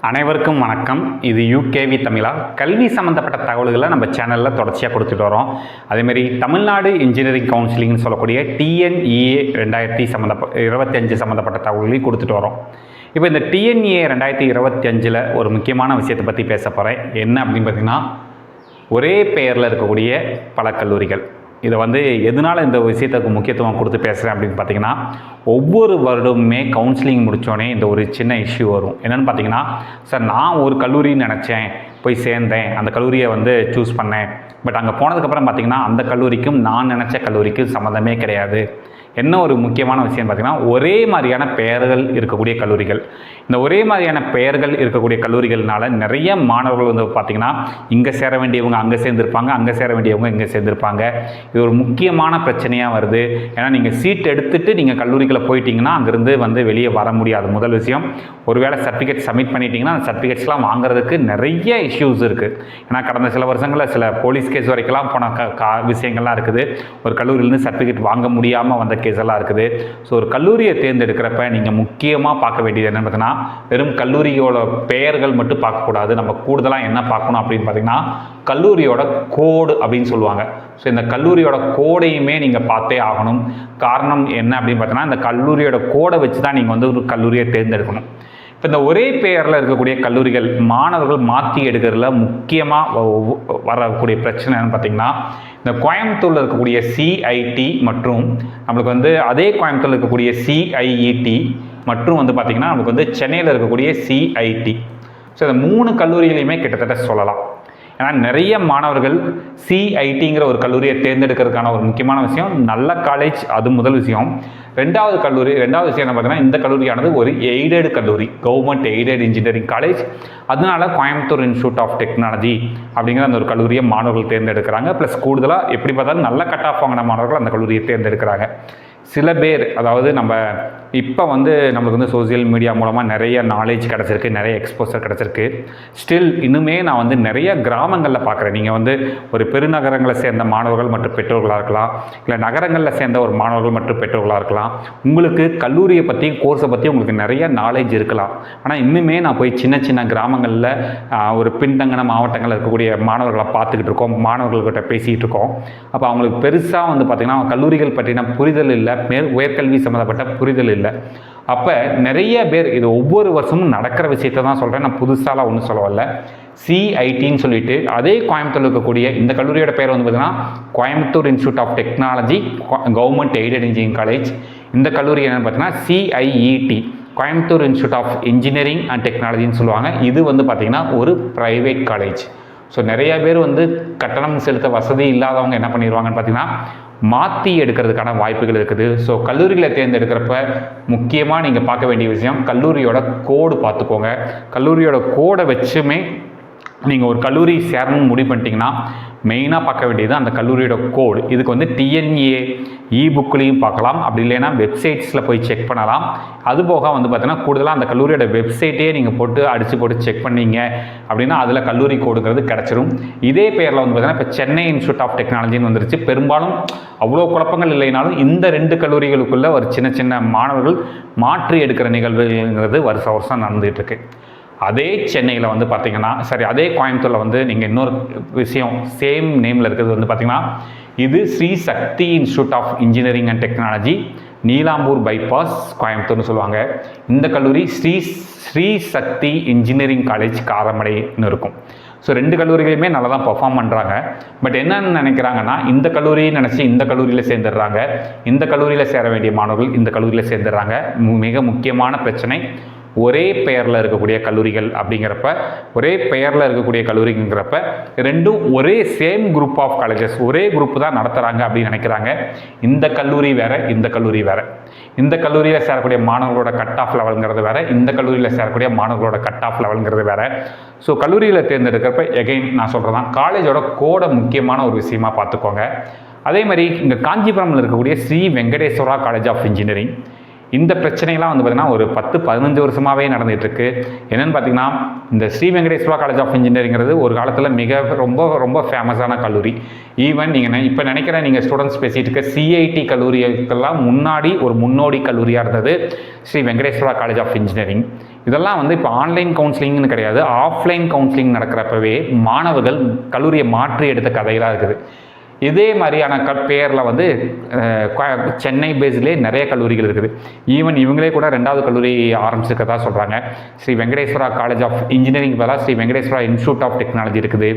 அனைவருக்கும் வணக்கம். இது யூகேவி தமிழா. கல்வி சம்மந்தப்பட்ட தகவல்களை நம்ம சேனலில் தொடர்ச்சியாக கொடுத்துட்டு வரோம். அதேமாரி தமிழ்நாடு இன்ஜினியரிங் கவுன்சிலிங்னு சொல்லக்கூடிய டிஎன்இஏ 2025 சம்மந்தப்பட்ட தகவல்களையும் கொடுத்துட்டு வரோம். இப்போ இந்த டிஎன்இஏ 2025 ஒரு முக்கியமான விஷயத்தை பற்றி பேச போகிறேன். என்ன அப்படின்னு பார்த்திங்கன்னா, ஒரே பெயரில் இருக்கக்கூடிய பல கல்லூரிகள். இதை எதனால் இந்த விஷயத்துக்கு முக்கியத்துவம் கொடுத்து பேசுகிறேன் அப்படின்னு பார்த்தீங்கன்னா, ஒவ்வொரு வருடமுமே கவுன்சிலிங் முடித்தோடனே இந்த ஒரு சின்ன இஷ்யூ வரும். என்னென்னு பார்த்தீங்கன்னா, சார் நான் ஒரு கல்லூரின்னு நினச்சேன், போய் சேர்ந்தேன், அந்த கல்லூரியை சூஸ் பண்ணேன். பட் அங்கே போனதுக்கப்புறம் பார்த்தீங்கன்னா அந்த கல்லூரிக்கும் நான் நினச்ச கல்லூரிக்கும் சம்மந்தமே கிடையாது. என்ன ஒரு முக்கியமான விஷயம் பார்த்திங்கன்னா, ஒரே மாதிரியான பெயர்கள் இருக்கக்கூடிய கல்லூரிகள். இந்த ஒரே மாதிரியான பெயர்கள் இருக்கக்கூடிய கல்லூரிகள்னால நிறைய மாணவர்கள் பார்த்திங்கன்னா, இங்கே சேர வேண்டியவங்க அங்கே சேர்ந்துருப்பாங்க, அங்கே சேர வேண்டியவங்க இங்கே சேர்ந்துருப்பாங்க. இது ஒரு முக்கியமான பிரச்சனையாக வருது. ஏன்னா நீங்கள் சீட் எடுத்துகிட்டு நீங்கள் கல்லூரிகளை போயிட்டீங்கன்னா அங்கேருந்து வெளியே வர முடியாது. முதல் விஷயம், ஒருவேளை சர்டிஃபிகேட் சப்மிட் பண்ணிட்டீங்கன்னா அந்த சர்டிஃபிகேட்ஸ்லாம் வாங்குறதுக்கு நிறைய இஷ்யூஸ் இருக்குது. ஏன்னா கடந்த சில வருஷங்களில் சில போலீஸ் கேஸ் வரைக்கும்லாம் போன விஷயங்கள்லாம் இருக்குது. ஒரு கல்லூரியிலேருந்து சர்டிஃபிகேட் வாங்க முடியாமல் வந்த கேஸ் எல்லாம் இருக்குது. ஸோ ஒரு கல்லூரியை தேர்ந்தெடுக்கிறப்ப நீங்கள் முக்கியமாக பார்க்க வேண்டியது என்ன பார்த்தீங்கன்னா, வெறும் கல்லூரியோட பெயர்கள் மட்டும் பார்க்கக்கூடாது. நம்ம கூடுதலாக என்ன பார்க்கணும் அப்படின்னு பார்த்தீங்கன்னா, கல்லூரியோட கோடு அப்படின்னு சொல்லுவாங்க. ஸோ இந்த கல்லூரியோட கோடையுமே நீங்கள் பார்த்தே ஆகணும். காரணம் என்ன அப்படின்னு பார்த்தீங்கன்னா, இந்த கல்லூரியோட கோடை வச்சு தான் நீங்கள் ஒரு கல்லூரியை தேர்ந்தெடுக்கணும். இப்போ இந்த ஒரே பெயரில் இருக்கக்கூடிய கல்லூரிகள் மாணவர்கள் மாற்றி எடுக்கிறதுல முக்கியமாக வரக்கூடிய பிரச்சனை என்னன்னு பார்த்தீங்கன்னா, இந்த கோயம்புத்தூரில் இருக்கக்கூடிய சிஐடி மற்றும் நம்மளுக்கு அதே கோயம்புத்தூரில் இருக்கக்கூடிய சிஐஇடி மற்றும் பார்த்திங்கன்னா நம்மளுக்கு சென்னையில் இருக்கக்கூடிய சிஐடி. ஸோ இந்த 3 கல்லூரிகளையுமே கிட்டத்தட்ட சொல்லலாம். ஏன்னா நிறைய மாணவர்கள் சிஐடிங்கிற ஒரு கல்லூரியை தேர்ந்தெடுக்கிறதுக்கான ஒரு முக்கியமான விஷயம் நல்ல காலேஜ், அது முதல் விஷயம். ரெண்டாவது விஷயம் என்ன பார்த்தீங்கன்னா, இந்த கல்லூரியானது ஒரு எய்டட் கல்லூரி, கவர்மெண்ட் எய்டட் இன்ஜினியரிங் காலேஜ். அதனால கோயம்புத்தூர் இன்ஸ்டியூட் ஆஃப் டெக்னாலஜி அப்படிங்கிற அந்த ஒரு கல்லூரியை மாணவர்கள் தேர்ந்தெடுக்கிறாங்க. ப்ளஸ் கூடுதலாக எப்படி பார்த்தாலும் நல்ல கட் ஆஃப் வாங்கின மாணவர்கள் அந்த கல்லூரியை தேர்ந்தெடுக்கிறாங்க. சில பேர் நம்ம இப்போ நம்மளுக்கு சோசியல் மீடியா மூலமாக நிறைய நாலேஜ் கிடச்சிருக்கு, நிறைய எக்ஸ்போசர் கிடச்சிருக்கு. ஸ்டில் இன்னுமே நான் நிறைய கிராமங்களில் பார்க்குறேன். நீங்கள் ஒரு பெருநகரங்களை சேர்ந்த மாணவர்கள் மற்றும் பெற்றோர்களாக இருக்கலாம், இல்லை நகரங்களில் சேர்ந்த ஒரு மாணவர்கள் மற்றும் பெற்றோர்களாக இருக்கலாம். உங்களுக்கு கல்லூரியை பற்றி, கோர்ஸை பற்றி உங்களுக்கு நிறைய நாலேஜ் இருக்கலாம். ஆனால் இன்னுமே நான் போய் சின்ன சின்ன கிராமங்களில் ஒரு பின்தங்கின மாவட்டங்களில் இருக்கக்கூடிய மாணவர்களை பார்த்துக்கிட்டு இருக்கோம், மாணவர்கள்கிட்ட பேசிகிட்டு இருக்கோம். அப்போ அவங்களுக்கு பெருசாக பார்த்திங்கன்னா கல்லூரிகள் பற்றின புரிதல் இல்லை, உயர்கல்வி சம்மந்தப்பட்ட புரிதல் இல்லை. அப்போ நிறைய பேர், இது ஒவ்வொரு வருஷமும் நடக்கிற விஷயத்தை தான் சொல்கிறேன், நான் புதுசாலாம் ஒன்றும் சொல்ல வரல. சிஐடின்னு சொல்லிட்டு அதே கோயம்புத்தூர் இருக்கக்கூடிய இந்த கல்லூரியோட பேர் பார்த்திங்கன்னா Coimbatore institute of technology government aided engineering college. இந்த கல்லூரி என்னென்னு பார்த்தீங்கன்னா CIET, Coimbatore institute of engineering and டெக்னாலஜின்னு சொல்லுவாங்க. இது பார்த்திங்கன்னா ஒரு ப்ரைவேட் காலேஜ். ஸோ நிறைய பேர் கட்டணம் செலுத்த வசதி இல்லாதவங்க என்ன பண்ணிடுவாங்கன்னு பார்த்தீங்கன்னா மாற்றி எடுக்கிறதுக்கான வாய்ப்புகள் இருக்குது. ஸோ கல்லூரிகளை தேர்ந்தெடுக்கிறப்ப முக்கியமாக நீங்கள் பார்க்க வேண்டிய விஷயம், கல்லூரியோட கோடு பார்த்துக்கோங்க. கல்லூரியோட கோடை வச்சுமே நீங்கள் ஒரு கல்லூரி சேரணும்னு முடிவு பண்ணிட்டீங்கன்னா மெயினாக பார்க்க வேண்டியது அந்த கல்லூரியோட கோடு. இதுக்கு டிஎன்ஏ புக்லேயும் பார்க்கலாம், அப்படி இல்லைன்னா வெப்சைட்ஸில் போய் செக் பண்ணலாம். அதுபோக பார்த்தீங்கன்னா கூடுதலாக அந்த கல்லூரியோட வெப்சைட்டே நீங்கள் அடித்து போட்டு செக் பண்ணீங்க அப்படின்னா அதில் கல்லூரி கோடுங்கிறது கிடச்சிரும். இதே பேரில் பார்த்தீங்கன்னா இப்போ சென்னை இன்ஸ்டியூட் ஆஃப் டெக்னாலஜின்னு வந்துருச்சு. பெரும்பாலும் அவ்வளோ குழப்பங்கள் இல்லைனாலும் இந்த 2 கல்லூரிகளுக்குள்ளே ஒரு சின்ன சின்ன மாணவர்கள் மாற்றி எடுக்கிற நிகழ்வுங்கிறது வருஷம் நடந்துகிட்ருக்கு. அதே சென்னையில் பார்த்திங்கன்னா அதே கோயம்புத்தூரில் நீங்கள் இன்னொரு விஷயம் சேம் நேமில் இருக்கிறது பார்த்திங்கன்னா இது Shri Shakti institute of engineering and technology, Neelambur bypass, கோயம்புத்தூர்னு சொல்லுவாங்க. இந்த கல்லூரி ஸ்ரீ சக்தி இன்ஜினியரிங் காலேஜ் காரமடைன்னு இருக்கும். ஸோ 2 கல்லூரிகளுமே நல்லா தான் பர்ஃபார்ம் பண்ணுறாங்க. பட் என்னென்னு நினைக்கிறாங்கன்னா, இந்த கல்லூரியை நினச்சி இந்த கல்லூரியில் சேர்ந்துடுறாங்க, இந்த கல்லூரியில் சேர வேண்டிய மாணவர்கள் இந்த கல்லூரியில் சேர்ந்துடுறாங்க. மிக முக்கியமான பிரச்சனை ஒரே பெயரில் இருக்கக்கூடிய கல்லூரிகள் அப்படிங்கிறப்ப, ஒரே பெயரில் இருக்கக்கூடிய கல்லூரிங்கிறப்ப ரெண்டும் ஒரே சேம் குரூப் ஆஃப் காலேஜஸ், ஒரே குரூப் தான் நடத்துகிறாங்க அப்படின்னு நினைக்கிறாங்க. இந்த கல்லூரி வேறு, இந்த கல்லூரி வேறு. இந்த கல்லூரியில் சேரக்கூடிய மாணவர்களோட கட் ஆஃப் லெவலுங்கிறது வேறு, இந்த கல்லூரியில் சேரக்கூடிய மாணவர்களோட கட் ஆஃப் லெவலுங்கிறது வேறு. ஸோ கல்லூரியில் தேர்ந்தெடுக்கிறப்ப எகைன் நான் சொல்கிறதான் காலேஜோட கோடை முக்கியமான ஒரு விஷயமாக பார்த்துக்கோங்க. அதே மாதிரி இங்கே காஞ்சிபுரமில் இருக்கக்கூடிய Sri Venkateswara college of engineering, இந்த பிரச்சனைலாம் பார்த்திங்கன்னா ஒரு 10-15 வருஷமாகவே நடந்துகிட்ருக்கு. என்னென்னு பார்த்திங்கன்னா, இந்த ஸ்ரீ வெங்கடேஸ்வரா காலேஜ் ஆஃப் இன்ஜினியரிங்கிறது ஒரு காலத்தில் ரொம்ப ஃபேமஸான கல்லூரி. ஈவன் நீங்கள் இப்போ நினைக்கிற நீங்கள் ஸ்டூடெண்ட்ஸ் பேசிகிட்டு இருக்க சிஐடி கல்லூரிகளுக்கெல்லாம் முன்னாடி ஒரு முன்னோடி கல்லூரியாக இருந்தது Sri Venkateswara college of engineering. இதெல்லாம் வந்து இப்போ ஆன்லைன் கவுன்சிலிங்னு கிடையாது, ஆஃப்லைன் கவுன்சிலிங் நடக்கிறப்பவே மாணவர்கள் கல்லூரியை மாற்றி எடுத்த கதைகளாக இருக்குது. இதே மாதிரியான பேரில் வந்து சென்னை பேஸ்லேயே நிறைய கல்லூரிகள் இருக்குது. ஈவன் இவங்களே கூட 2வது கல்லூரி ஆரம்பிச்சிருக்கதா சொல்கிறாங்க. Shri Venkateswara college of engineering பதிலாக Shri Venkateswara institute of technology இருக்குது,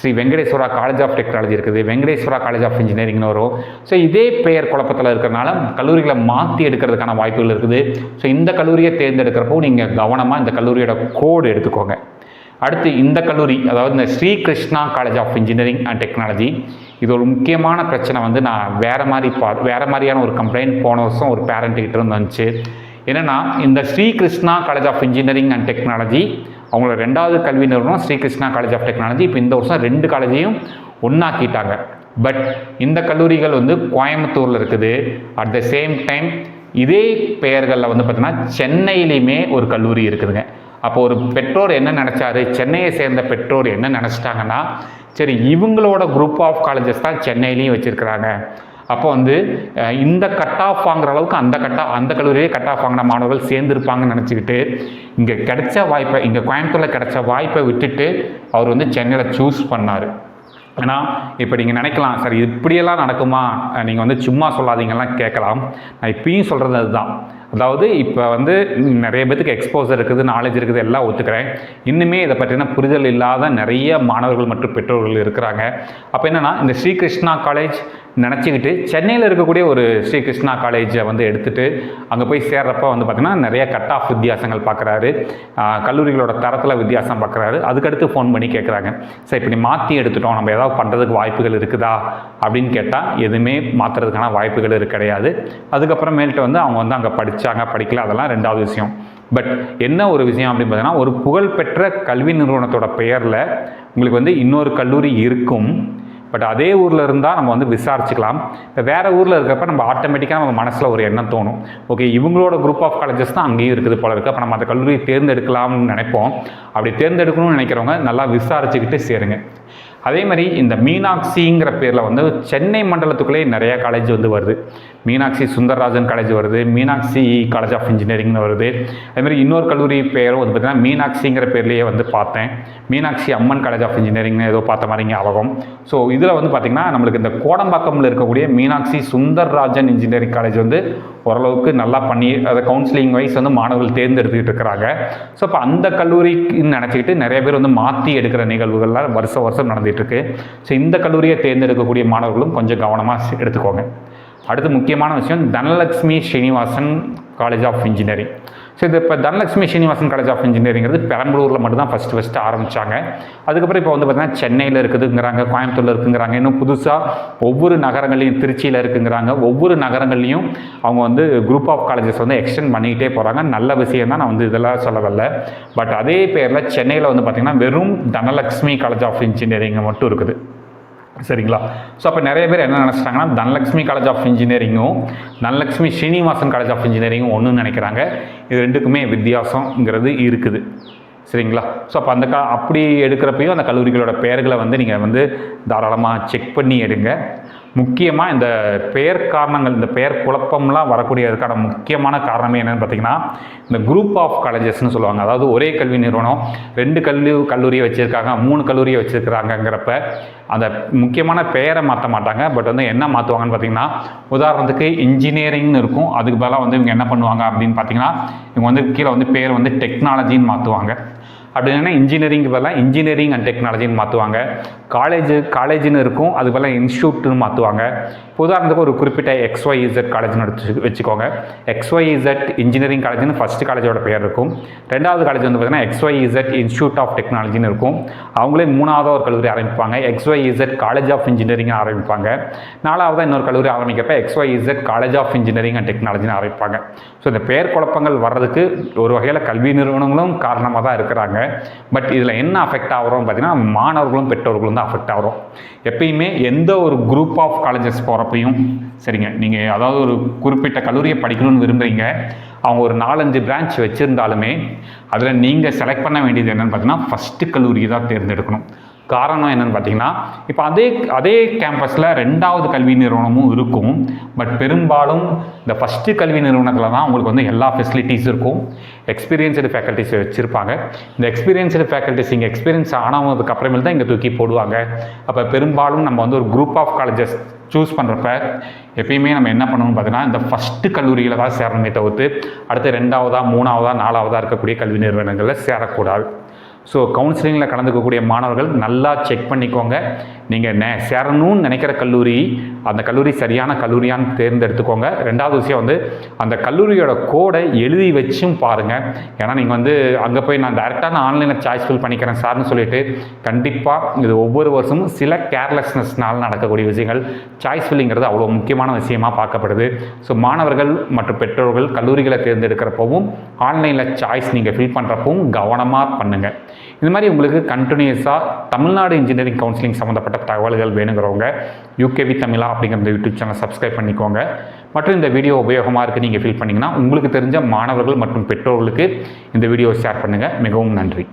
Shri Venkateswara college of technology இருக்குது, வெங்கடேஸ்வரா காலேஜ் ஆஃப் இன்ஜினியரிங்னு வரும். ஸோ இதே பெயர் குழப்பத்தில் இருக்கிறனால கல்லூரிகளை மாற்றி எடுக்கிறதுக்கான வாய்ப்புகள் இருக்குது. ஸோ இந்த கல்லூரியை தேர்ந்தெடுக்கிறப்போ நீங்கள் கவனமாக இந்த கல்லூரியோட கோடு எடுத்துக்கோங்க. அடுத்து இந்த கல்லூரி, அதாவது இந்த Sri Krishna college of engineering and technology, இது ஒரு முக்கியமான பிரச்சனை வந்து நான் வேறு மாதிரியான ஒரு கம்ப்ளைண்ட் போன வருஷம் ஒரு பேரண்ட்டுக்கிட்ட இருந்து வந்துச்சு. என்னென்னா, இந்த Sri Krishna college of engineering and technology அவங்களோட 2வது கல்வி நிறுவனம் Sri Krishna college of technology. இப்போ இந்த வருஷம் 2 காலேஜையும் ஒன்றாக்கிட்டாங்க. பட் இந்த கல்லூரிகள் வந்து கோயம்புத்தூரில் இருக்குது. அட் த சேம் டைம் இதே பெயர்களில் வந்து பார்த்திங்கன்னா சென்னையிலையுமே ஒரு கல்லூரி இருக்குதுங்க. அப்போ ஒரு பெற்றோர் என்ன நினச்சாரு, சென்னையை சேர்ந்த பெற்றோர் என்ன நினச்சிட்டாங்கன்னா, சரி இவங்களோட குரூப் ஆஃப் காலேஜஸ் தான் சென்னையிலையும் வச்சுருக்கிறாங்க, அப்போ வந்து இந்த கட் ஆஃப் வாங்குற அளவுக்கு அந்த கல்லூரியே கட் ஆஃப் வாங்கின மாணவர்கள் சேர்ந்துருப்பாங்கன்னு நினச்சிக்கிட்டு இங்கே கிடைச்ச வாய்ப்பை, இங்கே கோயம்புத்தூரில் கிடைச்ச வாய்ப்பை விட்டுட்டு அவர் வந்து சென்னையில் சூஸ் பண்ணார். ஏன்னா இப்போ நீங்கள் நினைக்கலாம், சார் இப்படியெல்லாம் நடக்குமா, நீங்கள் வந்து சும்மா சொல்லாதீங்கலாம் கேட்கலாம். நான் இப்பயும் சொல்கிறது அதுதான். அதாவது இப்போ வந்து நிறைய பேத்துக்கு எக்ஸ்போசர் இருக்குது, நாலேஜ் இருக்குது, எல்லாம் ஒத்துக்கிறேன். இன்னுமே இதை பற்றின புரிதல் இல்லாத நிறைய மாணவர்கள் மற்றும் பெற்றோர்கள் இருக்கிறாங்க. அப்போ என்னென்னா, இந்த ஸ்ரீ கிருஷ்ணா காலேஜ் நினச்சிக்கிட்டு சென்னையில் இருக்கக்கூடிய ஒரு ஸ்ரீ கிருஷ்ணா காலேஜை வந்து எடுத்துகிட்டு அங்கே போய் சேர்றப்ப வந்து பார்த்திங்கன்னா நிறைய கட் ஆஃப் வித்தியாசங்கள் பார்க்குறாரு, கல்லூரிகளோட தரத்தில் வித்தியாசம் பார்க்குறாரு. அதுக்கடுத்து ஃபோன் பண்ணி கேட்குறாங்க, சார் இப்படி மாற்றி எடுத்துட்டோம், நம்ம ஏதாவது பண்ணுறதுக்கு வாய்ப்புகள் இருக்குதா அப்படின்னு கேட்டால் எதுவுமே மாற்றுறதுக்கான வாய்ப்புகள் கிடையாது. அதுக்கப்புறமேல்ட்டு வந்து அவங்க வந்து அங்கே படிக்கல, அதெல்லாம் 2வது விஷயம். பட் என்ன ஒரு விஷயம் அப்படின்னு பார்த்தீங்கன்னா, ஒரு புகழ்பெற்ற கல்வி நிறுவனத்தோட பெயரில் உங்களுக்கு வந்து இன்னொரு கல்லூரி இருக்கும். பட் அதே ஊரில் இருந்தால் நம்ம வந்து விசாரிச்சுக்கலாம். இப்போ வேறு ஊரில் இருக்கிறப்ப நம்ம ஆட்டோமேட்டிக்காக நம்ம மனசில் ஒரு எண்ணம் தோணும், ஓகே இவங்களோட குரூப் ஆஃப் காலேஜஸ் தான் அங்கேயும் இருக்குது போல இருக்குது, அப்போ நம்ம அந்த கல்லூரியை தேர்ந்தெடுக்கலாம்னு நினைப்போம். அப்படி தேர்ந்தெடுக்கணும்னு நினைக்கிறவங்க நல்லா விசாரிச்சுக்கிட்டு சேருங்க. அதே மாதிரி இந்த மீனாட்சிங்கிற பேரில் வந்து சென்னை மண்டலத்துக்குள்ளே நிறையா காலேஜ் வந்து வருது. மீனாட்சி சுந்தரராஜன் காலேஜ் வருது, மீனாட்சி காலேஜ் ஆஃப் இன்ஜினியரிங்னு வருது. அதேமாதிரி இன்னொரு கல்லூரி பேரும் வந்து பார்த்திங்கன்னா மீனாட்சிங்கிற பேர்லேயே வந்து பார்த்தேன், மீனாட்சி அம்மன் காலேஜ் ஆஃப் இன்ஜினியரிங்னு ஏதோ பார்த்த மாதிரி ஞாபகம். ஸோ இதில் வந்து பார்த்திங்கன்னா நம்மளுக்கு இந்த கோடம்பாக்கமில் இருக்கக்கூடிய மீனாட்சி சுந்தரராஜன் இன்ஜினியரிங் காலேஜ் வந்து ஓரளவுக்கு நல்லா பண்ணி அதை கவுன்சிலிங் வைஸ் வந்து மாணவர்கள் தேர்ந்தெடுத்துக்கிட்டு இருக்கிறாங்க. ஸோ இப்போ அந்த கல்லூரிக்குன்னு நினச்சிக்கிட்டு நிறைய பேர் வந்து மாற்றி எடுக்கிற நிகழ்வுகள்லாம் வருஷம் நடந்துகிட்ருக்கு. ஸோ இந்த கல்லூரியை தேர்ந்தெடுக்கக்கூடிய மாணவர்களும் கொஞ்சம் கவனமாக எடுத்துக்கோங்க. அடுத்து முக்கியமான விஷயம், Dhanalakshmi Srinivasan college of engineering. So இது இப்போ தனலட்சுமி ஸ்ரீனிவாசன் காலேஜ் ஆஃப் இன்ஜினியரிங்கிறது பெரம்பலூரில் மட்டும் தான் ஃபஸ்ட்டு ஆரம்பித்தாங்க. அதுக்கப்புறம் இப்போ வந்து பார்த்திங்கன்னா சென்னையில் இருக்குதுங்கிறாங்க, கோயம்புத்தூரில் இருக்குங்கிறாங்க, இன்னும் புதுசாக ஒவ்வொரு நகரங்கள்லையும், திருச்சியில் இருக்குங்கிறாங்க, ஒவ்வொரு நகரங்கள்லையும் அவங்க வந்து குரூப் ஆஃப் காலேஜஸ் வந்து எக்ஸ்டெண்ட் பண்ணிக்கிட்டே போகிறாங்க. நல்ல விஷயம் தான், நான் வந்து இதெல்லாம் சொல்லவில்லை. பட் அதே பேரில் சென்னையில் வந்து பார்த்திங்கன்னா வெறும் தனலட்சுமி காலேஜ் ஆஃப் இன்ஜினியரிங் மட்டும் இருக்குது. சரிங்களா? ஸோ அப்போ நிறைய பேர் என்ன நினச்சிட்டாங்கன்னா, தனலட்சுமி காலேஜ் ஆஃப் இன்ஜினியரிங்கும் தனலட்சுமி ஸ்ரீனிவாசன் காலேஜ் ஆஃப் இன்ஜினியரிங்கும் ஒன்றுன்னு நினைக்கிறாங்க. இது ரெண்டுக்குமே வித்தியாசங்கிறது இருக்குது. சரிங்களா? ஸோ அப்போ அப்படி எடுக்கிறப்பையும் அந்த கல்லூரிகளோட பெயர்களை வந்து நீங்கள் வந்து தாராளமாக செக் பண்ணி எடுங்க. முக்கியமாக இந்த பெயர் காரணங்கள், இந்த பெயர் குழப்பம்லாம் வரக்கூடியதுக்கான முக்கியமான காரணமே என்னென்னு பார்த்தீங்கன்னா, இந்த குரூப் ஆஃப் காலேஜஸ்ன்னு சொல்லுவாங்க. அதாவது ஒரே கல்வி நிறுவனம் 2 கல்லூரியை வச்சுருக்காங்க, 3 கல்லூரியை வச்சுருக்கிறாங்கங்கிறப்ப அந்த முக்கியமான பெயரை மாற்ற மாட்டாங்க. பட் வந்து என்ன மாற்றுவாங்கன்னு பார்த்தீங்கன்னா, உதாரணத்துக்கு இன்ஜினியரிங்னு இருக்கும், அதுக்கு பதிலாக வந்து இவங்க என்ன பண்ணுவாங்க அப்படின்னு பார்த்தீங்கன்னா, இவங்க வந்து கீழே வந்து பேர் வந்து டெக்னாலஜின்னு மாற்றுவாங்க. அப்படின்னா இன்ஜினியரிங் பதிலாக இன்ஜினியரிங் அண்ட் டெக்னாலஜின்னு மாற்றுவாங்க. காலேஜுன்னு இருக்கும், அது பதிலாக இன்ஸ்டியூட்னு மாற்றுவாங்க. உதாரணத்துக்கு ஒரு குறிப்பிட்ட XYZ காலேஜ்னு வச்சுக்கோங்க. XYZ இன்ஜினியரிங் காலேஜ்னு ஃபஸ்ட்டு காலேஜோட பெயர் இருக்கும். 2வது காலேஜ் வந்து பார்த்திங்கன்னா XYZ இன்ஸ்டியூட் ஆஃப் டெக்னாலஜின்னு இருக்கும். அவங்களே 3வது ஒரு கல்லூரி ஆரம்பிப்பாங்க, XYZ காலேஜ் ஆஃப் இன்ஜினியரிங் ஆரம்பிப்பாங்க. 4வது இன்னொரு கல்லூரி ஆரம்பிக்கிறப்ப XYZ college of engineering and டெக்னாலஜின்னு ஆரம்பிப்பாங்க. ஸோ இந்த பெயர் குழப்பங்கள் வர்றதுக்கு ஒரு வகையில் கல்வி நிறுவனங்களும் காரணமாக தான் இருக்கிறாங்க. பட் இதில் என்ன அஃபெக்ட் ஆகிறோம் பார்த்தீங்கன்னா, மாணவர்களும் பெற்றோர்களும் தான் அஃபெக்ட் ஆகிறோம். எப்பயுமே எந்த ஒரு குரூப் ஆஃப் காலேஜஸ் போகிறப்பையும் சரிங்க, நீங்கள் அதாவது ஒரு குறிப்பிட்ட கல்லூரியை படிக்கணும்னு விரும்புகிறீங்க, அவங்க ஒரு 4-5 பிரான்ச் வச்சுருந்தாலுமே அதில் நீங்கள் செலக்ட் பண்ண வேண்டியது என்னென்னு பார்த்தீங்கன்னா, ஃபஸ்ட்டு கல்லூரியை தான் தேர்ந்தெடுக்கணும். காரணம் என்னென்னு பார்த்தீங்கன்னா, இப்போ அதே கேம்பஸில் 2வது கல்வி நிறுவனமும் இருக்கும். பட் பெரும்பாலும் இந்த ஃபஸ்ட்டு கல்வி நிறுவனத்தில் தான் உங்களுக்கு வந்து எல்லா ஃபெசிலிட்டிஸ் இருக்கும். எக்ஸ்பீரியன்ஸ்டு ஃபேக்கல்ட்டிஸ் வச்சுருப்பாங்க. இந்த எக்ஸ்பீரியன்ஸ்டு ஃபேக்கல்ட்டிஸ் இங்கே எக்ஸ்பீரியன்ஸ் ஆனதுக்கு அப்புறமேல் தான் இங்கே தூக்கி போடுவாங்க. அப்போ பெரும்பாலும் நம்ம வந்து ஒரு குரூப் ஆஃப் காலேஜஸ் சூஸ் பண்ணுறப்ப எப்பயுமே நம்ம என்ன பண்ணணும்னு பார்த்தீங்கன்னா, இந்த ஃபஸ்ட்டு கல்லூரியில் தான் சேரணுமே தவிர்த்து அடுத்து 2வதா 3வதா 4வதா இருக்கக்கூடிய கல்வி நிறுவனங்களில் சேரக்கூடாது. ஸோ கவுன்சிலிங்கில் கலந்துக்கக்கூடிய மாணவர்கள் நல்லா செக் பண்ணிக்கோங்க. நீங்கள் சேரணும்னு நினைக்கிற கல்லூரி, அந்த கல்லூரி சரியான கல்லூரியான்னு தேர்ந்தெடுத்துக்கோங்க. 2வது விஷயம் வந்து அந்த கல்லூரியோட கோடை எழுதி வச்சும் பாருங்கள். ஏன்னா நீங்கள் வந்து அங்கே போய் நான் டேரெக்டாக ஆன்லைனில் சாய்ஸ் ஃபில் பண்ணிக்கிறேன் சார்னு சொல்லிட்டு கண்டிப்பாக இது ஒவ்வொரு வருஷமும் சில கேர்லெஸ்னஸ்னால் நடக்கக்கூடிய விஷயங்கள். சாய்ஸ் ஃபில்லிங்கிறது அவ்வளோ முக்கியமான விஷயமாக பார்க்கப்படுது. ஸோ மாணவர்கள் மற்றும் பெற்றோர்கள் கல்லூரிகளை தேர்ந்தெடுக்கிறப்பவும் ஆன்லைனில் சாய்ஸ் நீங்கள் ஃபில் பண்ணுறப்பவும் கவனமாக பண்ணுங்கள். இது மாதிரி உங்களுக்கு கண்டினியூஸாக தமிழ்நாடு இன்ஜினியரிங் கவுன்சிலிங் சம்மந்தப்பட்ட தகவல்கள் வேணுங்கிறவங்க யூகேவி தமிழா அப்படிங்கிற இந்த யூடியூப் சேனல் சப்ஸ்கிரைப் பண்ணிக்கோங்க. மற்றும் இந்த வீடியோ உபயோகமாக இருக்குது நீங்கள் ஃபீல் பண்ணிங்கன்னா உங்களுக்கு தெரிஞ்ச மாணவர்கள் மற்றும் பெற்றோர்களுக்கு இந்த வீடியோ ஷேர் பண்ணுங்கள். மிகவும் நன்றி.